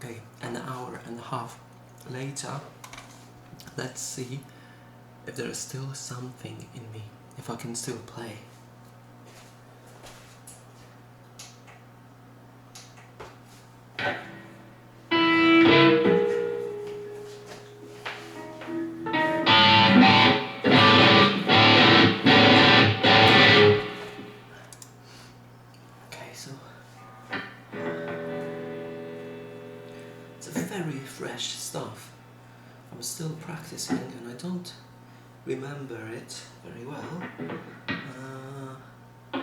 Okay, an hour and a half later, let's see if there is still something in me, if I can still play. Okay, so it's a very fresh stuff. I'm still practicing and I don't remember it very well. I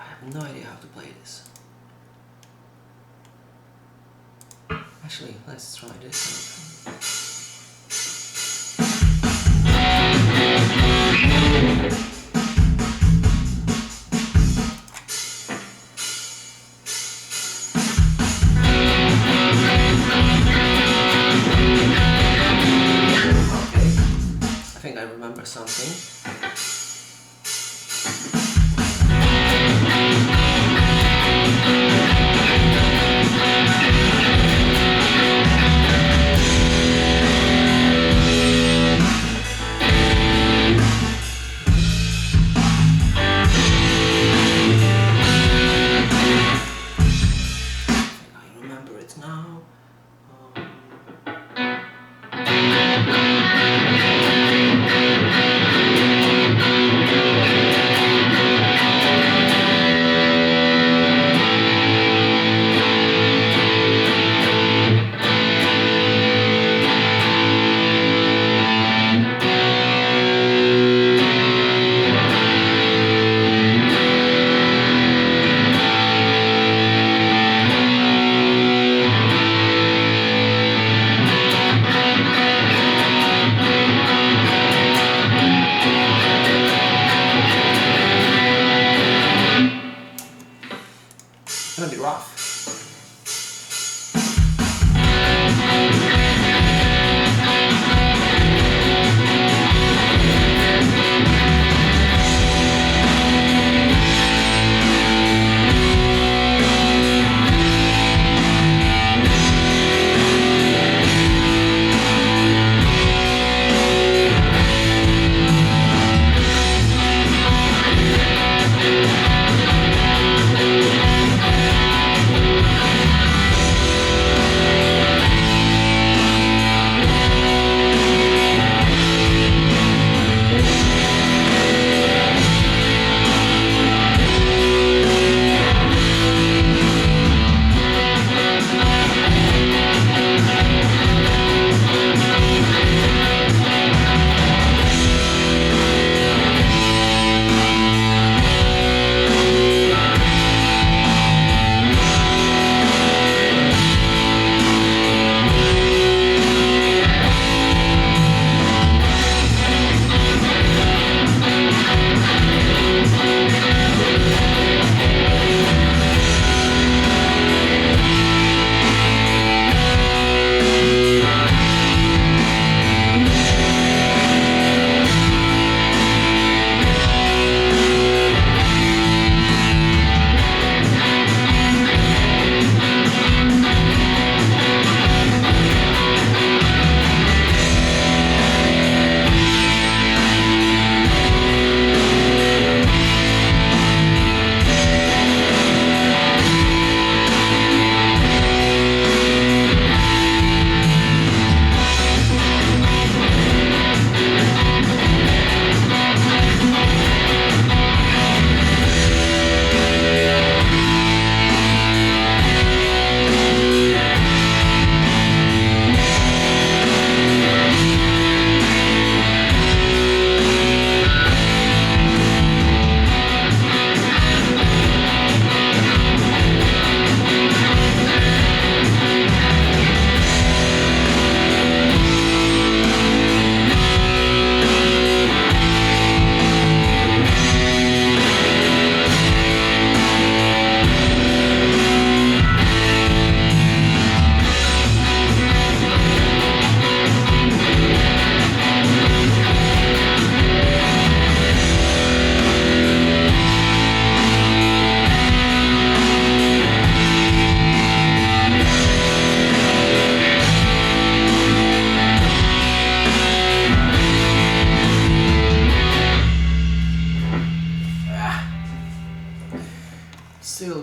have no idea how to play this. Actually, let's try this. I think I remember something. I remember it now.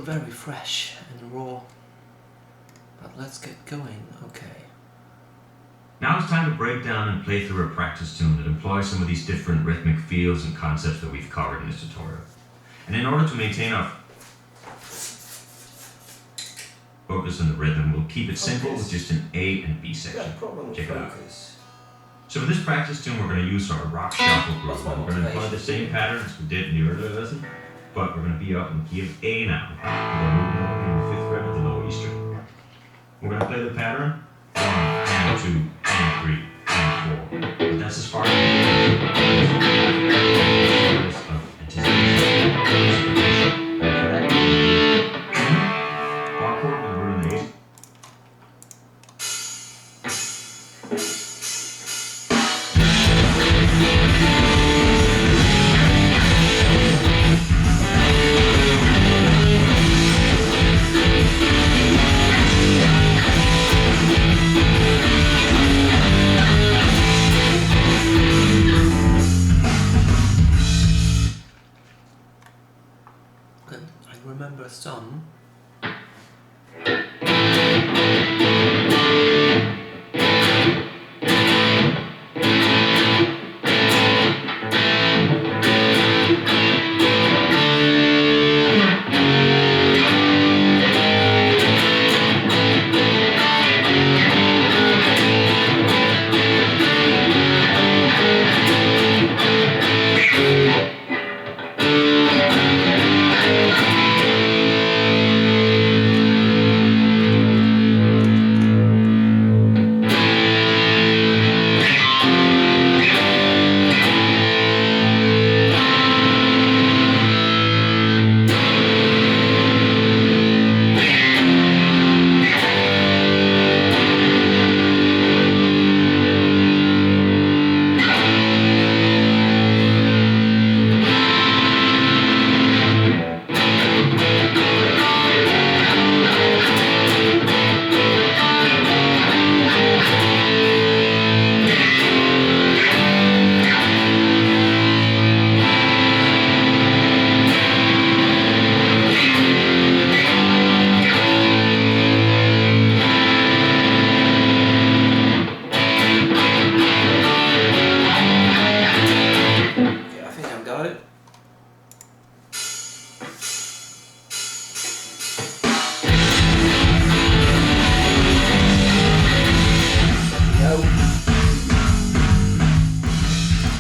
very fresh and raw. But let's get going, okay. Now it's time to break down and play through a practice tune that employs some of these different rhythmic feels and concepts that we've covered in this tutorial. And in order to maintain our focus on the rhythm, we'll keep it simple with just an A and B section. Check it out. So for this practice tune, we're going to use our rock shuffle groove. We're going to employ the same pattern as we did in the earlier lesson, but we're going to be up in key of A now. We're going to move in the 5th fret of the low E string. We're going to play the pattern 1 and 2 and 3 and 4. But that's as far as we our chord will go to the 8th. I remember some.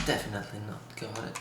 Definitely not got it.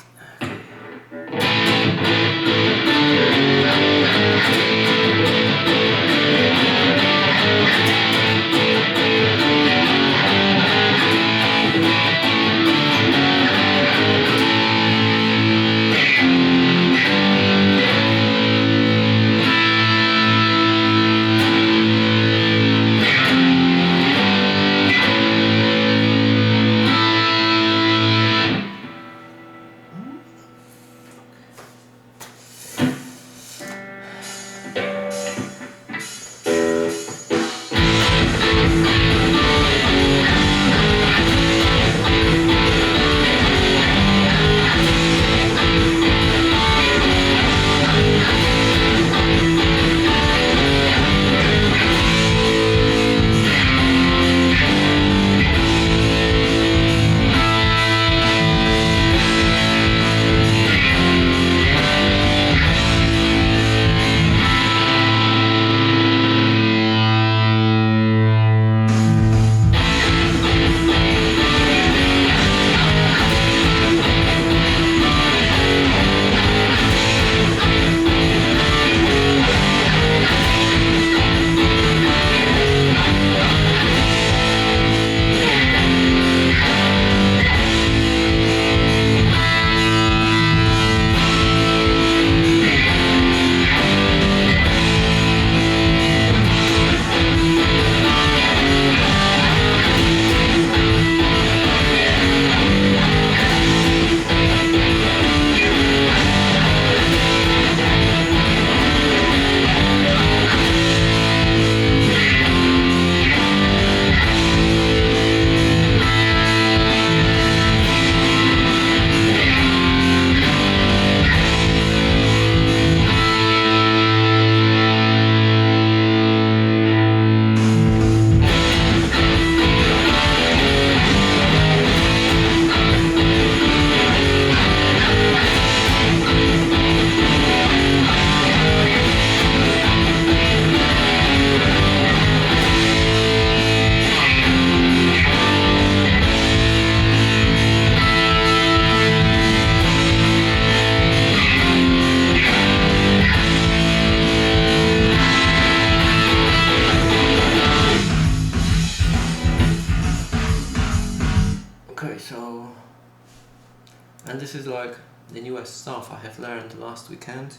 the newest stuff I have learned last weekend.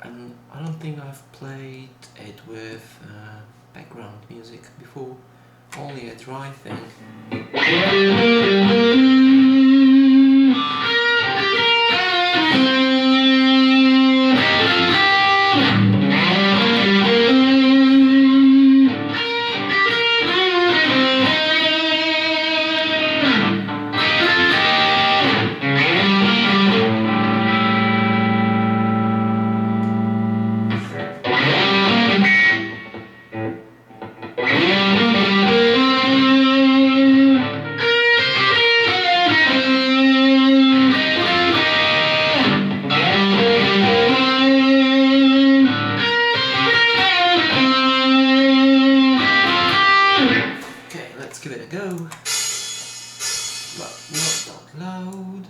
And I don't think I've played it with background music before, only a dry thing. Let's give it a go, but not that loud.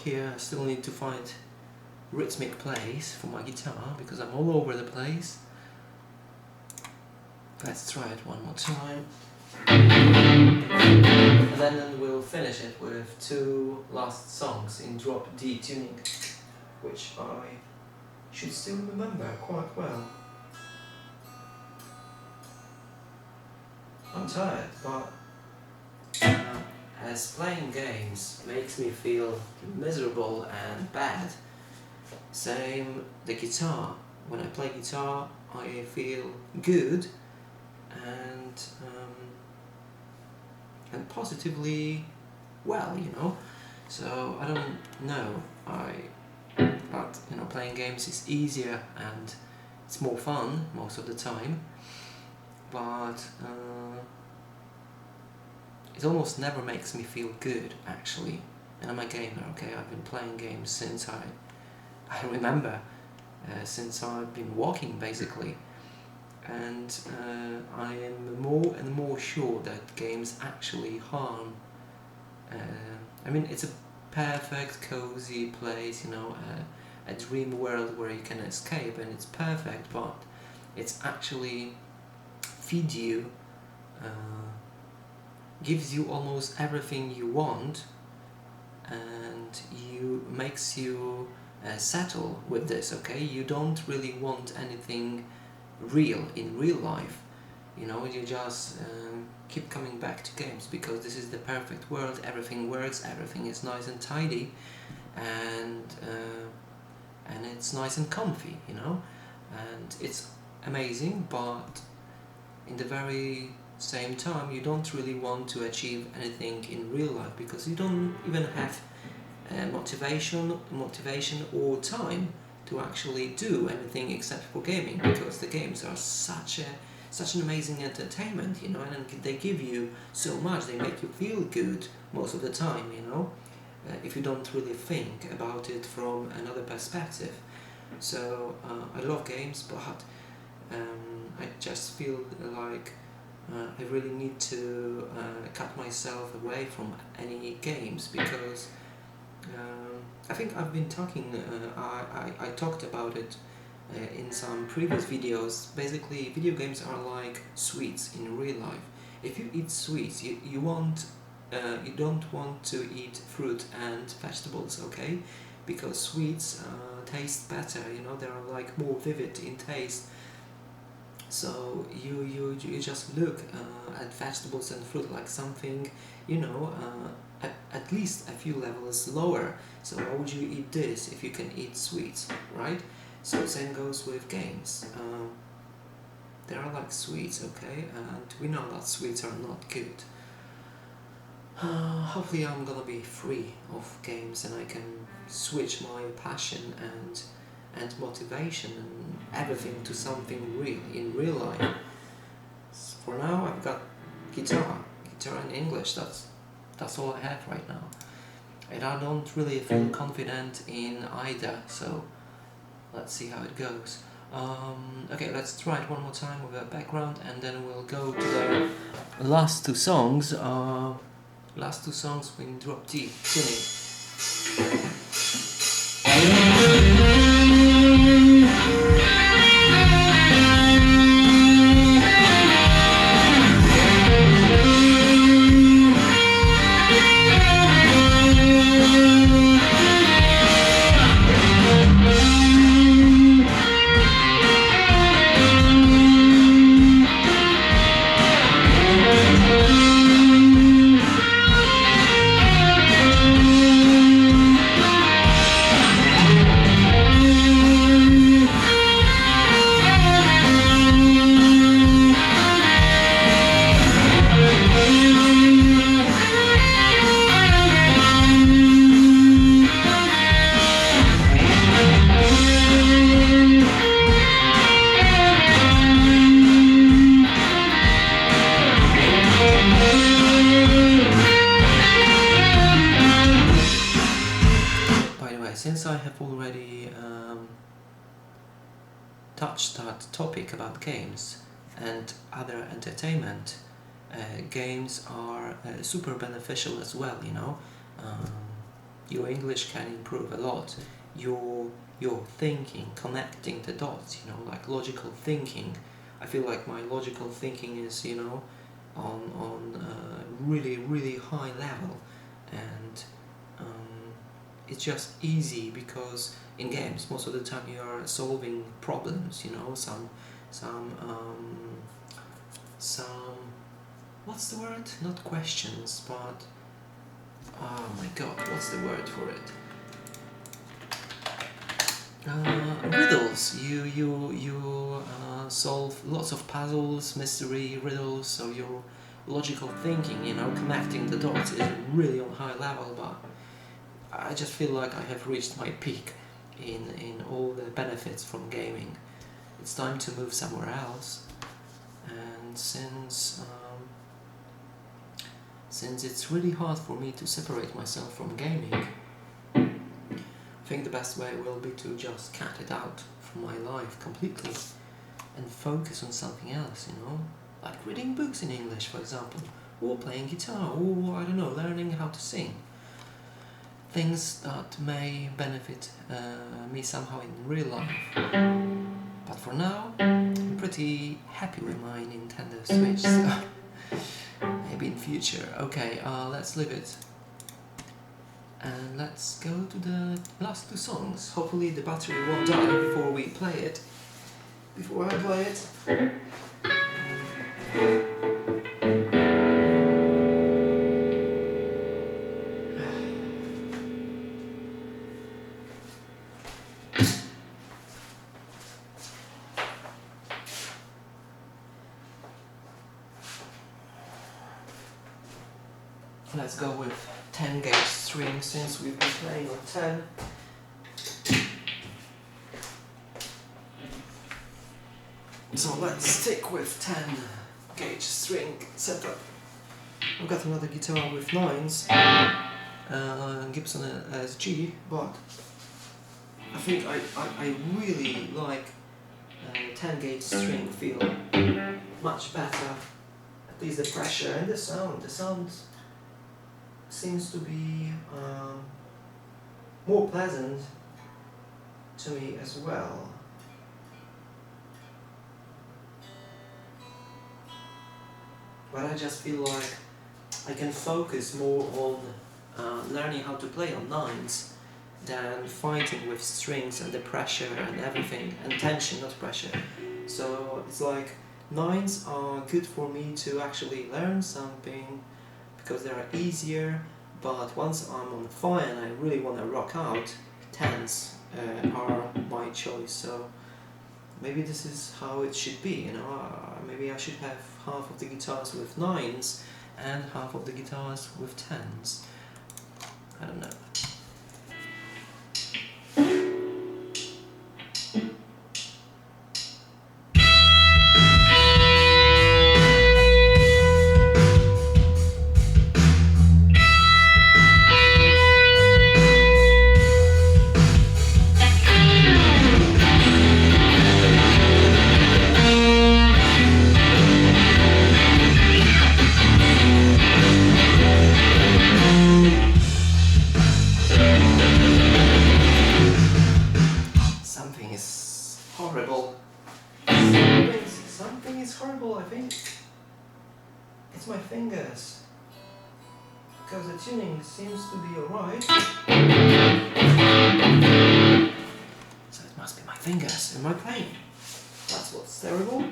Here I still need to find rhythmic plays for my guitar because I'm all over the place. Let's try it one more time. And then we'll finish it with two last songs in drop D tuning, which I should still remember quite well. I'm tired, but as playing games makes me feel miserable and bad, same the guitar. When I play guitar I feel good and positively well, you know. So I don't know, but you know, playing games is easier and it's more fun most of the time, but it almost never makes me feel good, actually. And I'm a gamer, okay? I've been playing games since I remember, since I've been walking, basically. And I am more and more sure that games actually harm. I mean, it's a perfect, cozy place, you know, a dream world where you can escape, and it's perfect, but it's actually feeds you, gives you almost everything you want, makes you settle with this, okay? You don't really want anything real in real life, you know, you just keep coming back to games because this is the perfect world, everything works, everything is nice and tidy, and it's nice and comfy, you know, and it's amazing, but in the very same time you don't really want to achieve anything in real life because you don't even have motivation or time to actually do anything except for gaming, because the games are such an amazing entertainment, you know, and they give you so much, they make you feel good most of the time, you know, if you don't really think about it from another perspective. So I love games, but I just feel like I really need to cut myself away from any games, because I think I've been talking, I talked about it in some previous videos. Basically, video games are like sweets in real life. If you eat sweets, you don't want to eat fruit and vegetables, okay? Because sweets taste better, you know, they're like more vivid in taste. So you just look at vegetables and fruit like something, you know, at least a few levels lower. So why would you eat this if you can eat sweets, right? So same goes with games. They are like sweets, okay? And we know that sweets are not good. Hopefully I'm gonna be free of games and I can switch my passion and motivation and everything to something real, in real life. For now I've got guitar in English, that's all I have right now. And I don't really feel confident in either, so let's see how it goes. Okay, let's try it one more time with a background and then we'll go to the last two songs. Last two songs in drop D tuning. Since I have already touched that topic about games and other entertainment, games are super beneficial as well, you know. Your English can improve a lot. Your thinking, connecting the dots, you know, like logical thinking. I feel like my logical thinking is, you know, on really high level, and it's just easy because in games most of the time you are solving problems, you know, some what's the word? Not questions, but oh my god, what's the word for it? Riddles. You solve lots of puzzles, mystery riddles. So your logical thinking, you know, connecting the dots is really on high level. But I just feel like I have reached my peak in all the benefits from gaming. It's time to move somewhere else. And since it's really hard for me to separate myself from gaming, I think the best way will be to just cut it out from my life completely and focus on something else, you know, like reading books in English, for example, or playing guitar, or I don't know, learning how to sing. Things that may benefit me somehow in real life. But for now, I'm pretty happy with my Nintendo Switch, so maybe in future. Okay, let's leave it And let's go to the last two songs. Hopefully the battery won't die before we play it. Before I play it. Let's go with 10 gauge string since we've been playing on 10. So let's stick with 10 gauge string setup. I've got another guitar with 9s, Gibson SG, but I think I really like 10 gauge string feel much better. At least the pressure and the sound seems to be more pleasant to me as well. But I just feel like I can focus more on learning how to play on 9s than fighting with strings and the pressure and everything, and tension, not pressure. So it's like 9s are good for me to actually learn something because they are easier, but once I'm on fire and I really want to rock out, 10s are my choice. So maybe this is how it should be, you know. Maybe I should have half of the guitars with 9s and half of the guitars with 10s. I don't know. Horrible. Something is horrible, I think. It's my fingers. Because the tuning seems to be alright. So it must be my fingers. Am I playing? That's what's terrible.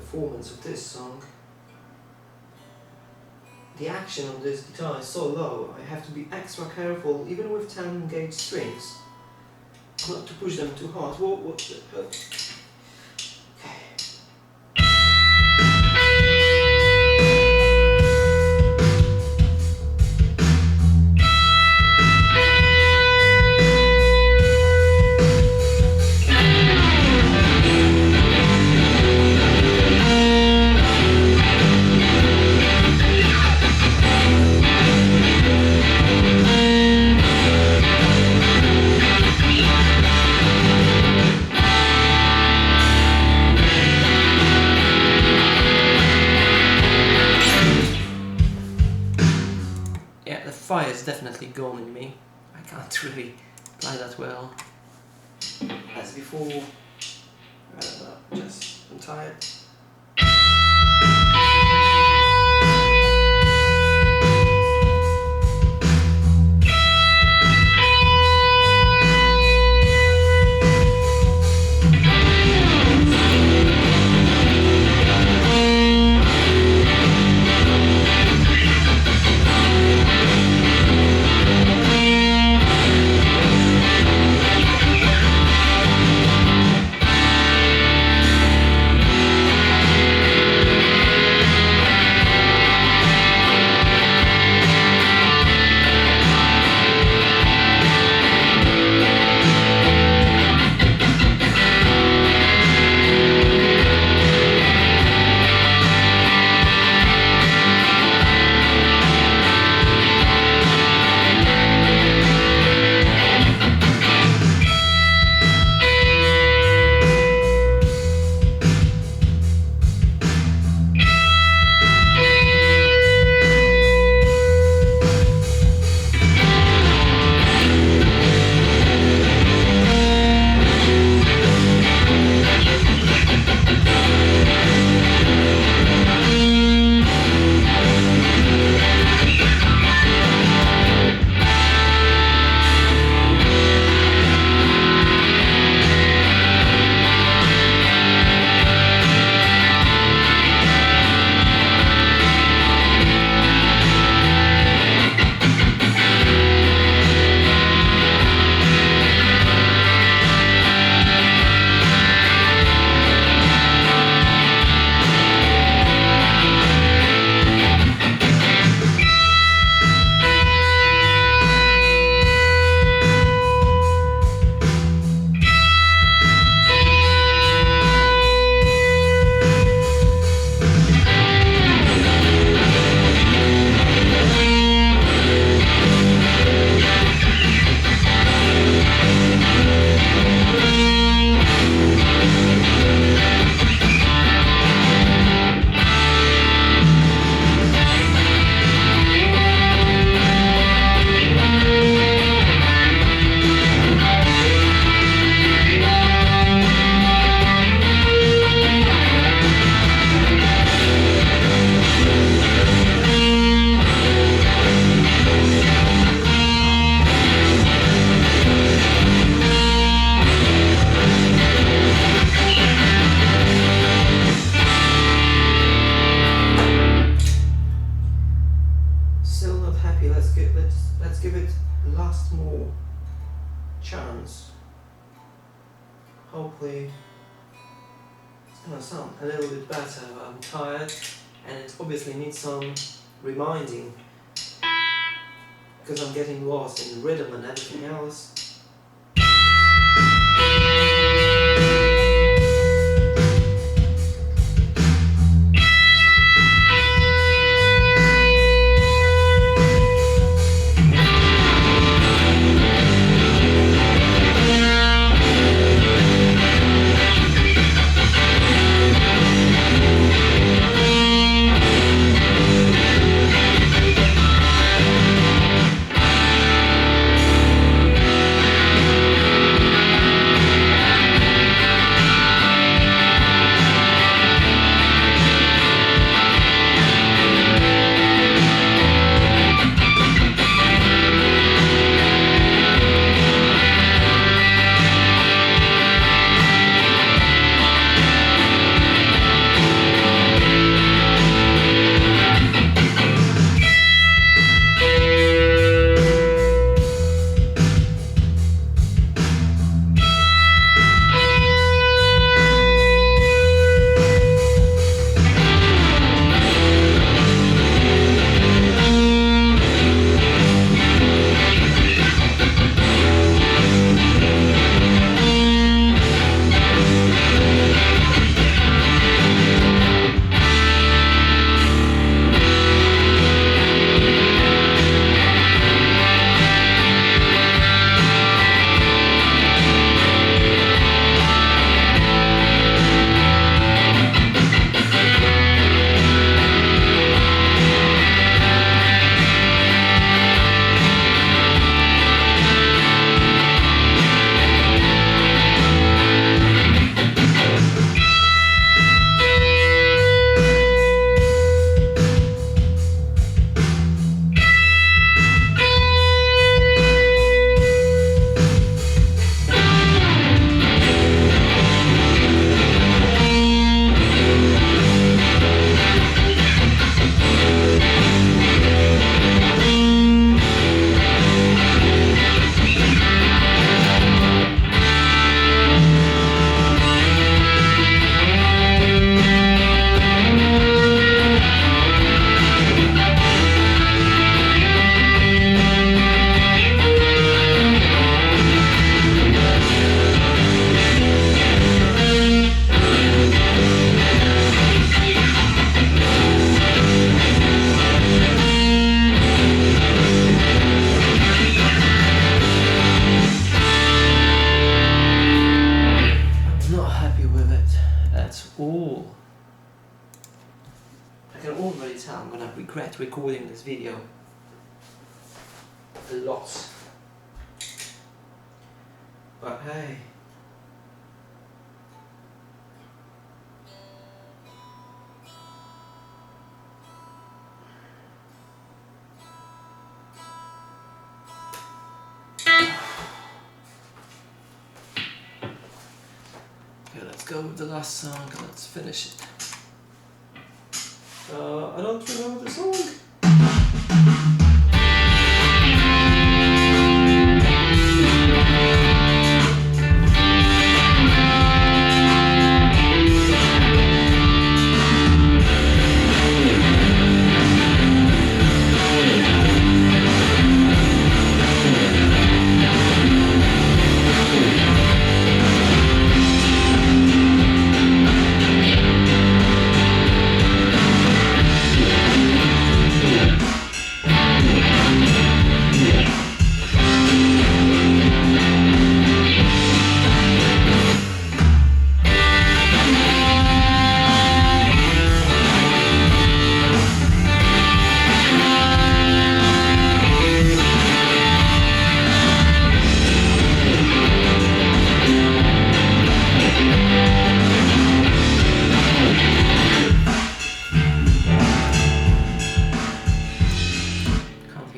performance of this song. The action on this guitar is so low, I have to be extra careful, even with 10 gauge strings, not to push them too hard. Whoa, yeah, the fire is definitely gone in me. I can't really play that well as before. I don't know, I'm tired. Let's give it last more chance. Hopefully it's gonna sound a little bit better. I'm tired and it obviously needs some reminding because I'm getting lost in rhythm and everything else. I can already tell I'm gonna regret recording this video a lot. But hey. Okay, let's go with the last song, let's finish it. I don't remember the song.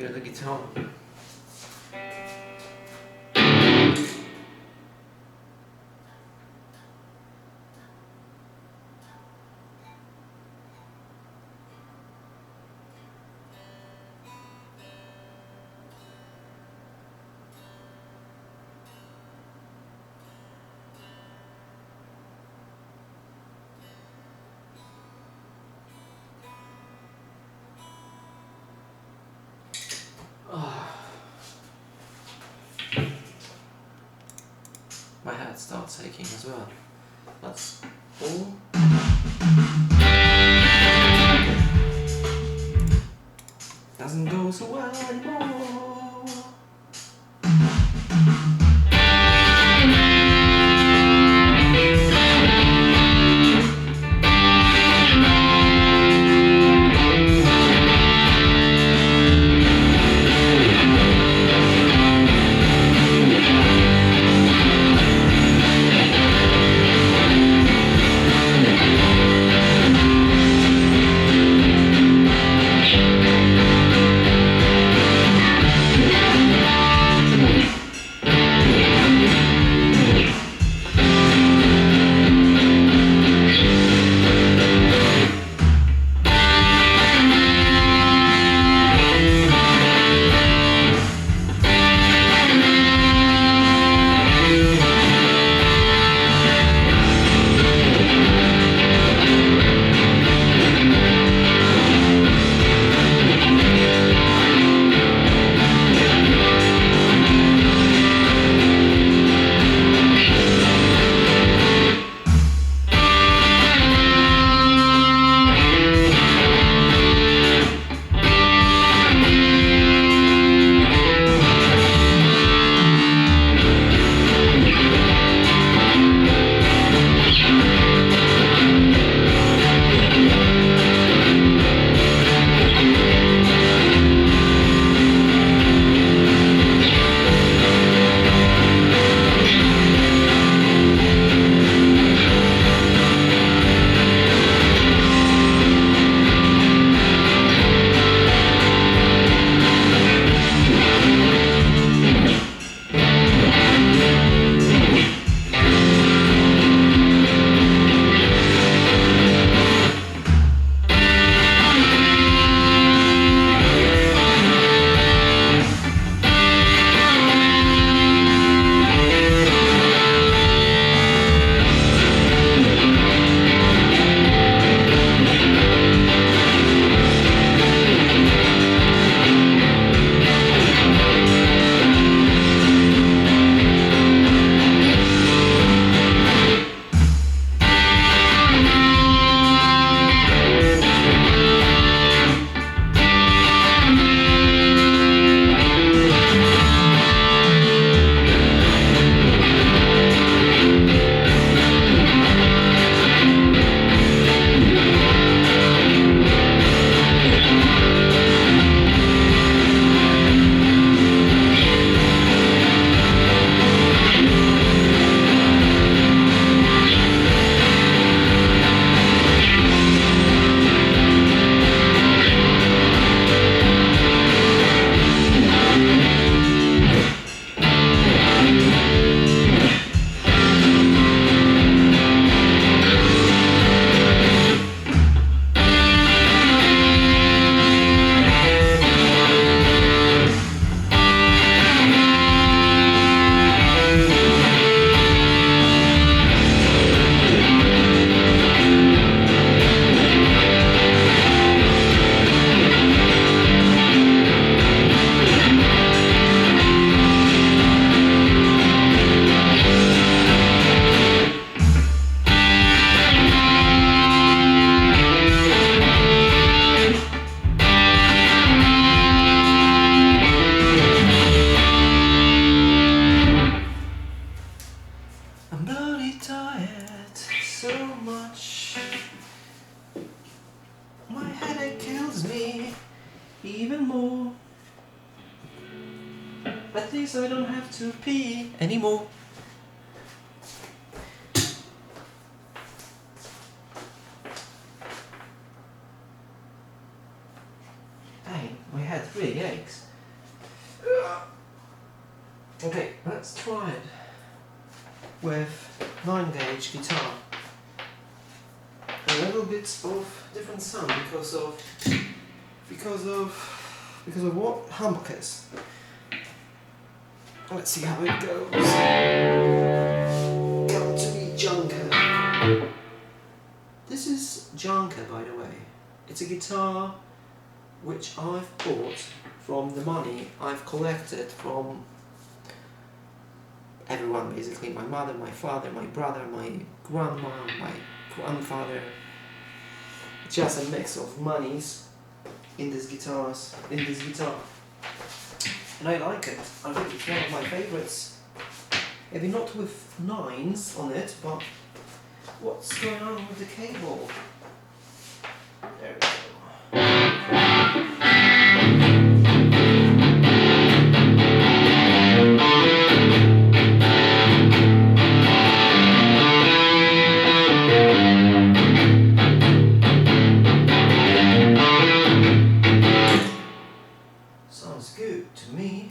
The guitar. My head starts aching as well. That's all. Doesn't go so well anymore. I'm bloody tired, so much. My headache kills me even more. At least I don't have to pee anymore. Hey, my head really aches. Okay, let's try it with 9-gauge guitar. A little bit of different sound because of what? Humbuckers. Let's see how it goes. Got to be Junker. This is Junker, by the way. It's a guitar which I've bought from the money I've collected from everyone, basically. My mother, my father, my brother, my grandma, my grandfather. Just a mix of monies in this guitar. And I like it. I think it's one of my favorites. Maybe not with 9s on it, but what's going on with the cable? There we go. Sounds good to me.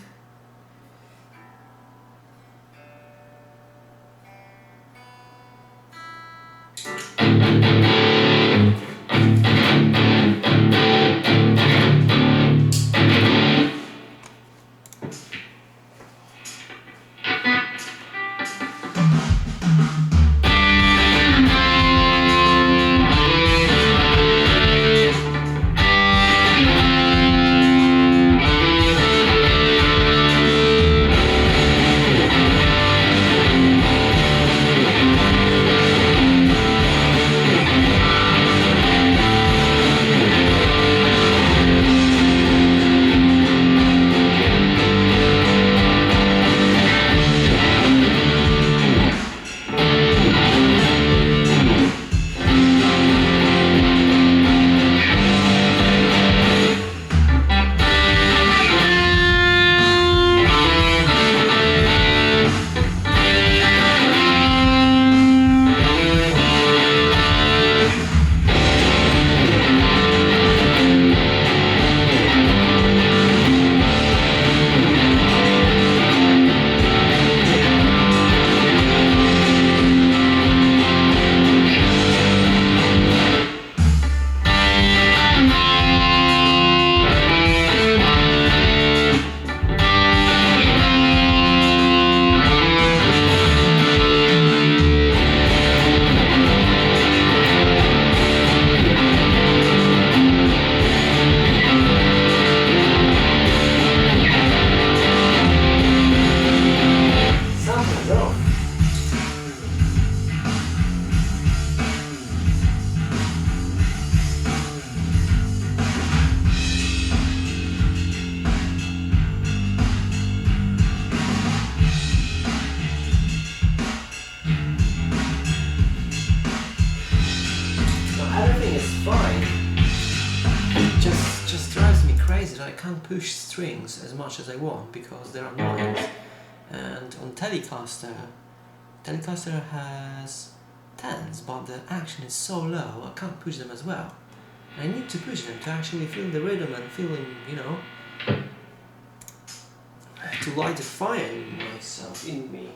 I can't push strings as much as I want because there are 9s, and on Telecaster has 10s, but the action is so low I can't push them as well. I need to push them to actually feel the rhythm and feeling, you know, to light a fire in myself, in me.